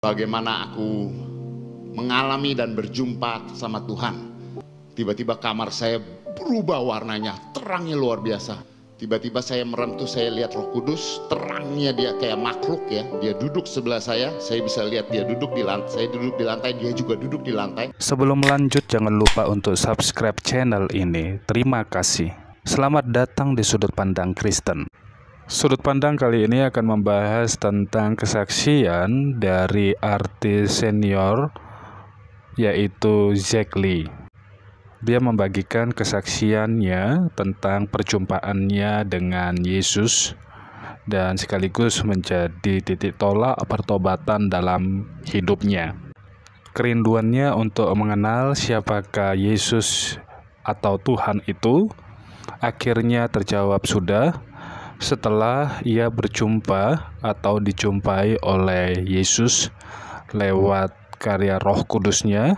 bagaimana aku mengalami dan berjumpa sama Tuhan. Tiba-tiba kamar saya berubah warnanya, terangnya luar biasa. Tiba-tiba saya merem tuh, saya lihat Roh Kudus, terangnya dia kayak makhluk ya. Dia duduk sebelah saya bisa lihat dia duduk di lantai, saya duduk di lantai, dia juga duduk di lantai. Sebelum lanjut, jangan lupa untuk subscribe channel ini. Terima kasih. Selamat datang di Sudut Pandang Kristen. Sudut Pandang kali ini akan membahas tentang kesaksian dari artis senior, yaitu Zack Lee. Dia membagikan kesaksiannya tentang perjumpaannya dengan Yesus dan sekaligus menjadi titik tolak pertobatan dalam hidupnya. Kerinduannya untuk mengenal siapakah Yesus atau Tuhan itu akhirnya terjawab sudah setelah ia berjumpa atau dijumpai oleh Yesus lewat karya Roh Kudusnya,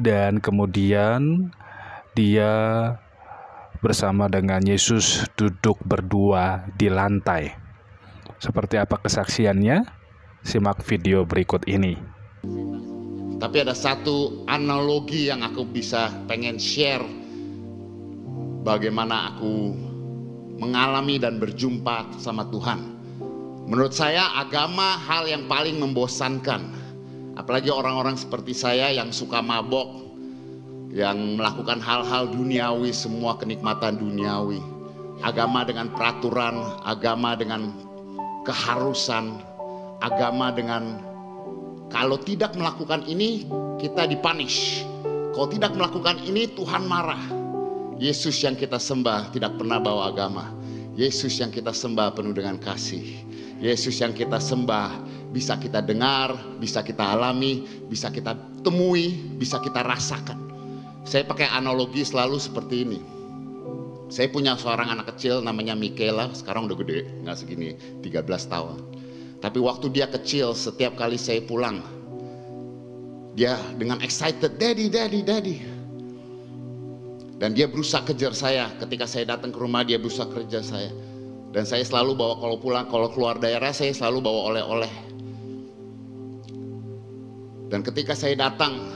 dan kemudian dia bersama dengan Yesus duduk berdua di lantai. Seperti apa kesaksiannya? Simak video berikut ini. Tapi ada satu analogi yang aku pengen share, bagaimana aku mengalami dan berjumpa sama Tuhan. Menurut saya agama hal yang paling membosankan, apalagi orang-orang seperti saya yang suka mabok, yang melakukan hal-hal duniawi, semua kenikmatan duniawi. Agama dengan peraturan, agama dengan keharusan, agama dengan kalau tidak melakukan ini kita dipunish, kalau tidak melakukan ini Tuhan marah. Yesus yang kita sembah tidak pernah bawa agama. Yesus yang kita sembah penuh dengan kasih. Yesus yang kita sembah bisa kita dengar, bisa kita alami, bisa kita temui, bisa kita rasakan. Saya pakai analogi selalu seperti ini. Saya punya seorang anak kecil namanya Michaela, sekarang udah gede, nggak segini, 13 tahun. Tapi waktu dia kecil, setiap kali saya pulang, dia dengan excited, daddy, daddy, daddy. Dan dia berusaha kejar saya. Ketika saya datang ke rumah, dia berusaha kejar saya. Dan saya selalu bawa, kalau pulang, kalau keluar daerah, saya selalu bawa oleh-oleh. Dan ketika saya datang,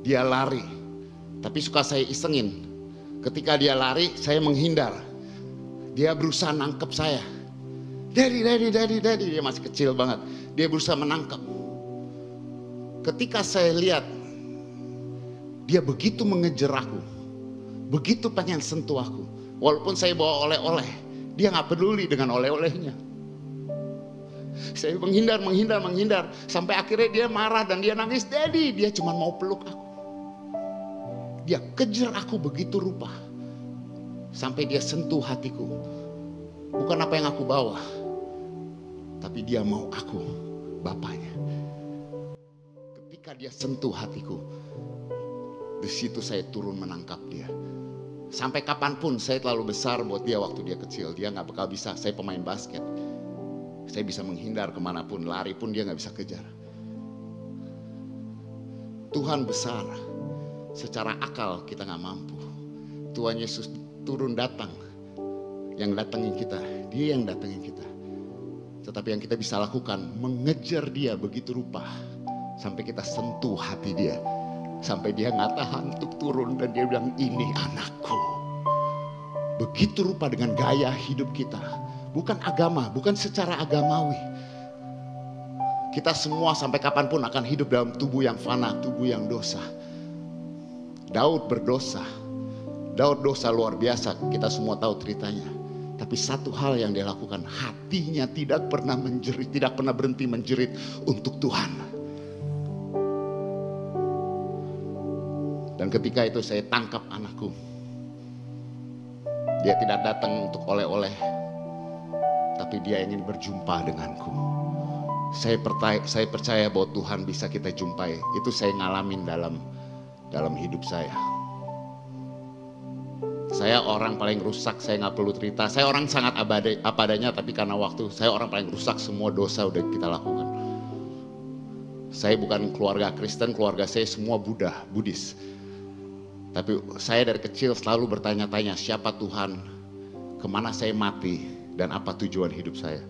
dia lari. Tapi suka saya isengin. Ketika dia lari, saya menghindar. Dia berusaha nangkep saya. Daddy, daddy, daddy, daddy. Dia masih kecil banget. Dia berusaha menangkap. Ketika saya lihat, dia begitu mengejar aku. Begitu pengen sentuh aku. Walaupun saya bawa oleh-oleh, dia gak peduli dengan oleh-olehnya. Saya menghindar. Sampai akhirnya dia marah dan dia nangis. Daddy, dia cuma mau peluk aku. Dia kejar aku begitu rupa. Sampai dia sentuh hatiku. Bukan apa yang aku bawa, tapi dia mau aku, bapaknya. Ketika dia sentuh hatiku, di situ saya turun menangkap dia. Sampai kapanpun saya terlalu besar buat dia waktu dia kecil. Dia gak bakal bisa, saya pemain basket. Saya bisa menghindar kemanapun, lari pun dia gak bisa kejar. Tuhan besar. Secara akal kita gak mampu. Tuhan Yesus turun datang. Yang datengin kita, dia yang datengin kita. Tetapi yang kita bisa lakukan, mengejar dia begitu rupa. Sampai kita sentuh hati dia. Sampai dia gak tahan untuk turun dan dia bilang, ini anakku. Begitu rupa dengan gaya hidup kita. Bukan agama, bukan secara agamawi. Kita semua sampai kapanpun akan hidup dalam tubuh yang fana, tubuh yang dosa. Daud berdosa. Daud dosa luar biasa, kita semua tahu ceritanya. Tapi satu hal yang dia lakukan, hatinya tidak pernah menjerit, tidak pernah berhenti menjerit untuk Tuhan. Dan ketika itu saya tangkap anakku. Dia tidak datang untuk oleh-oleh, tapi dia ingin berjumpa denganku. Saya percaya bahwa Tuhan bisa kita jumpai. Itu saya ngalamin dalam hidup saya. Saya orang paling rusak, saya gak perlu cerita. Saya orang sangat apa adanya, tapi karena waktu, saya orang paling rusak, semua dosa udah kita lakukan. Saya bukan keluarga Kristen, keluarga saya semua Buddhis. Tapi saya dari kecil selalu bertanya-tanya, siapa Tuhan, kemana saya mati, dan apa tujuan hidup saya.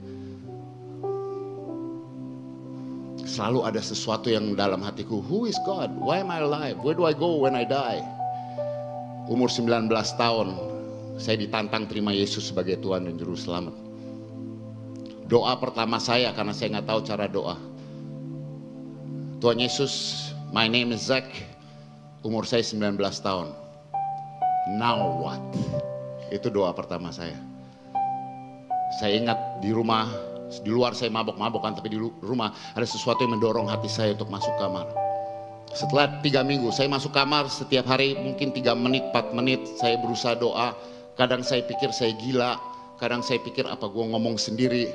selalu ada sesuatu yang dalam hatiku. Who is God? Why am I alive? Where do I go when I die? Umur 19 tahun, saya ditantang terima Yesus sebagai Tuhan dan Juru Selamat. Doa pertama saya, karena saya nggak tahu cara doa. Tuhan Yesus, my name is Zach. Umur saya 19 tahun. Now what? Itu doa pertama saya. Saya ingat di rumah, di luar saya mabok-mabokan, tapi di rumah ada sesuatu yang mendorong hati saya untuk masuk kamar. Setelah 3 minggu saya masuk kamar setiap hari, mungkin 3 menit, 4 menit saya berusaha doa. Kadang saya pikir saya gila, kadang saya pikir apa gue ngomong sendiri.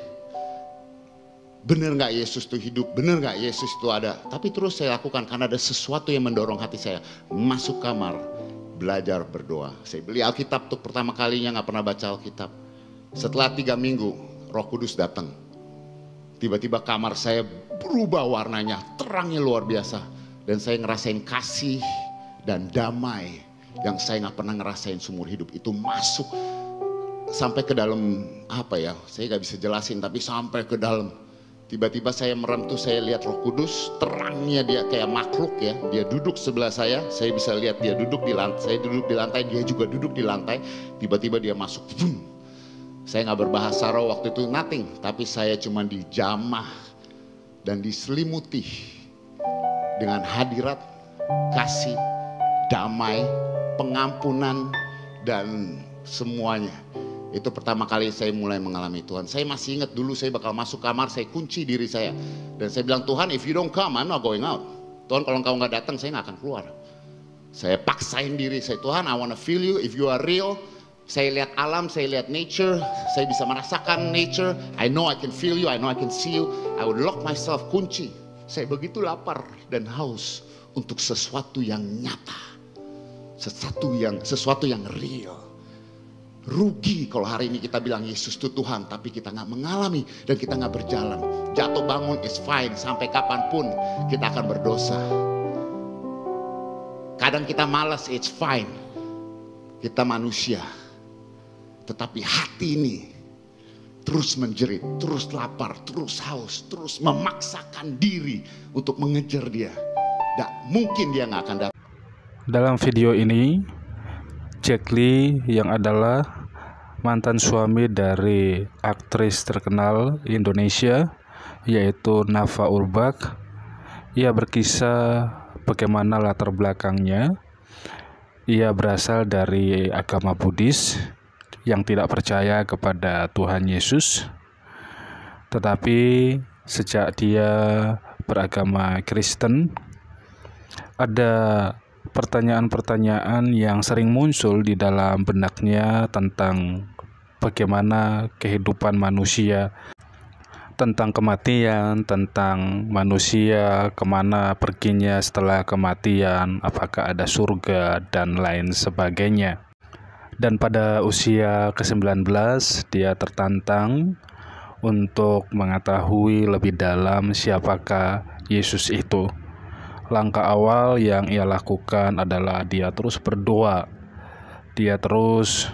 Bener gak Yesus itu hidup, bener gak Yesus itu ada. Tapi terus saya lakukan karena ada sesuatu yang mendorong hati saya. Masuk kamar, belajar berdoa. Saya beli Alkitab untuk pertama kalinya, gak pernah baca Alkitab. Setelah 3 minggu Roh Kudus datang. Tiba-tiba kamar saya berubah warnanya, terangnya luar biasa. Dan saya ngerasain kasih dan damai yang saya gak pernah ngerasain seumur hidup. Itu masuk sampai ke dalam, apa ya, saya gak bisa jelasin, tapi sampai ke dalam. Tiba-tiba saya merem tuh, saya lihat Roh Kudus, terangnya dia kayak makhluk ya. Dia duduk sebelah saya bisa lihat dia duduk di lantai, saya duduk di lantai, dia juga duduk di lantai. Tiba-tiba dia masuk, boom. Saya gak berbahasa roh waktu itu, nothing. Tapi saya cuma dijamah dan diselimuti dengan hadirat, kasih, damai, pengampunan, dan semuanya. Itu pertama kali saya mulai mengalami Tuhan. Saya masih ingat dulu saya bakal masuk kamar, saya kunci diri saya. Dan saya bilang, Tuhan, if you don't come, I'm not going out. Tuhan, kalau engkau gak datang, saya gak akan keluar. Saya paksain diri saya, Tuhan, I wanna feel you, if you are real. Saya lihat alam, saya lihat nature, saya bisa merasakan nature. I know I can feel you, I know I can see you. I would lock myself, kunci. Saya begitu lapar dan haus untuk sesuatu yang nyata. Sesuatu yang real. Rugi kalau hari ini kita bilang Yesus itu Tuhan, tapi kita gak mengalami dan kita gak berjalan. Jatuh bangun is fine, sampai kapanpun kita akan berdosa. Kadang kita malas, it's fine. Kita manusia. Tetapi hati ini terus menjerit, terus lapar, terus haus, terus memaksakan diri untuk mengejar dia. Dan mungkin dia gak akan datang. Dalam video ini, Jack Lee yang adalah mantan suami dari aktris terkenal Indonesia yaitu Nafa Urbach. Ia berkisah bagaimana latar belakangnya. Ia berasal dari agama Buddhis yang tidak percaya kepada Tuhan Yesus. Tetapi sejak dia beragama Kristen, ada pertanyaan-pertanyaan yang sering muncul di dalam benaknya tentang bagaimana kehidupan manusia, tentang kematian, tentang manusia kemana perginya setelah kematian, apakah ada surga, dan lain sebagainya. Dan pada usia ke-19 dia tertantang untuk mengetahui lebih dalam siapakah Yesus itu. Langkah awal yang ia lakukan adalah dia terus berdoa. Dia terus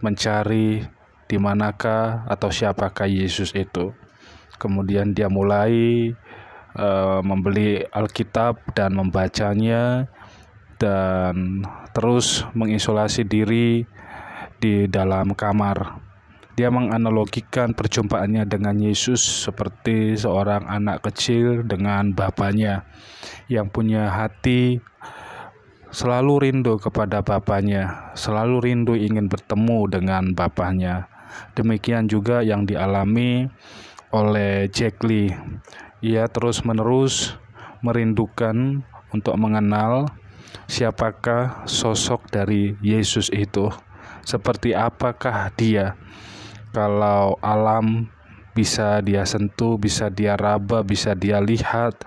mencari di manakah atau siapakah Yesus itu. Kemudian dia mulai membeli Alkitab dan membacanya, dan terus mengisolasi diri di dalam kamar. Dia menganalogikan perjumpaannya dengan Yesus seperti seorang anak kecil dengan bapaknya yang punya hati selalu rindu kepada bapaknya, selalu rindu ingin bertemu dengan bapaknya. Demikian juga yang dialami oleh Jack Lee. Ia terus-menerus merindukan untuk mengenal siapakah sosok dari Yesus itu, seperti apakah dia. Kalau alam bisa dia sentuh, bisa dia raba, bisa dia lihat,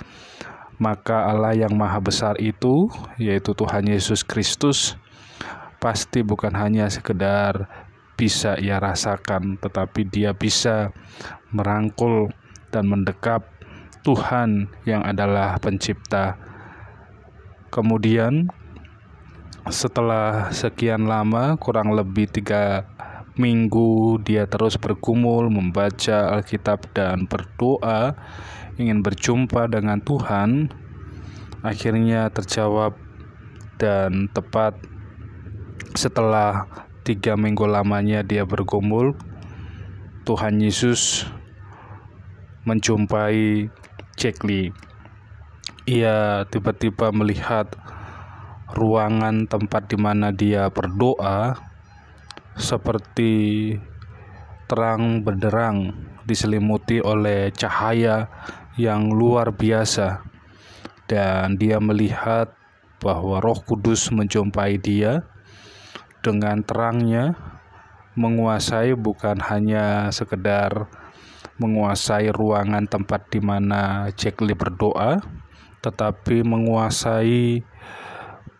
maka Allah yang maha besar itu, yaitu Tuhan Yesus Kristus, pasti bukan hanya sekedar bisa ia rasakan, tetapi dia bisa merangkul dan mendekap Tuhan yang adalah pencipta. Kemudian setelah sekian lama, kurang lebih 3 minggu dia terus bergumul, membaca Alkitab dan berdoa, ingin berjumpa dengan Tuhan, akhirnya terjawab, dan tepat setelah 3 minggu lamanya dia bergumul, Tuhan Yesus menjumpai Jack Lee. Ia tiba-tiba melihat ruangan tempat di mana dia berdoa seperti terang benderang, diselimuti oleh cahaya yang luar biasa, dan dia melihat bahwa Roh Kudus menjumpai dia dengan terangnya, menguasai, bukan hanya sekedar menguasai ruangan tempat di mana Jack Lee berdoa, tetapi menguasai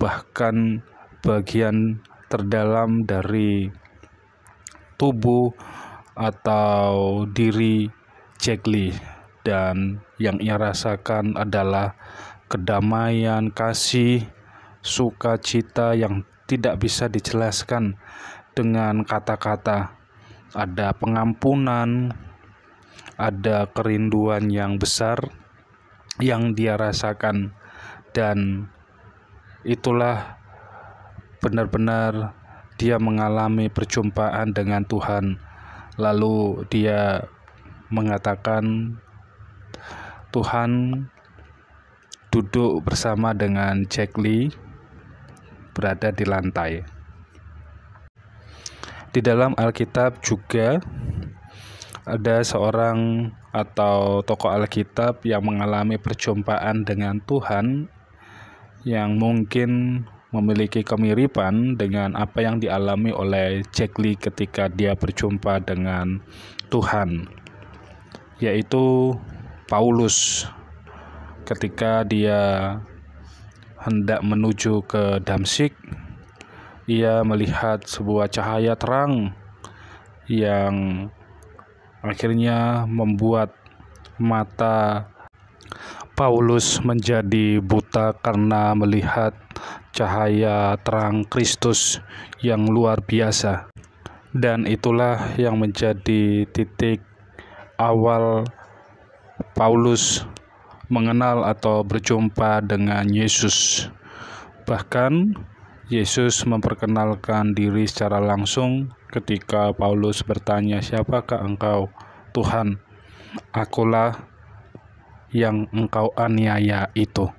bahkan bagian terdalam dari tubuh atau diri Jack Lee. Dan yang ia rasakan adalah kedamaian, kasih, sukacita yang tidak bisa dijelaskan dengan kata-kata. Ada pengampunan, ada kerinduan yang besar yang dia rasakan, dan itulah benar-benar dia mengalami perjumpaan dengan Tuhan. Lalu dia mengatakan, Tuhan duduk bersama dengan Jack Lee berada di lantai. Di dalam Alkitab juga ada seorang atau tokoh Alkitab yang mengalami perjumpaan dengan Tuhan yang mungkin memiliki kemiripan dengan apa yang dialami oleh Jack Lee ketika dia berjumpa dengan Tuhan, yaitu Paulus. Ketika dia hendak menuju ke Damsyik, ia melihat sebuah cahaya terang yang akhirnya membuat mata Paulus menjadi buta karena melihat cahaya terang Kristus yang luar biasa. Dan itulah yang menjadi titik awal Paulus mengenal atau berjumpa dengan Yesus. Bahkan Yesus memperkenalkan diri secara langsung ketika Paulus bertanya, "Siapakah engkau, Tuhan?" "Akulah yang engkau aniaya itu."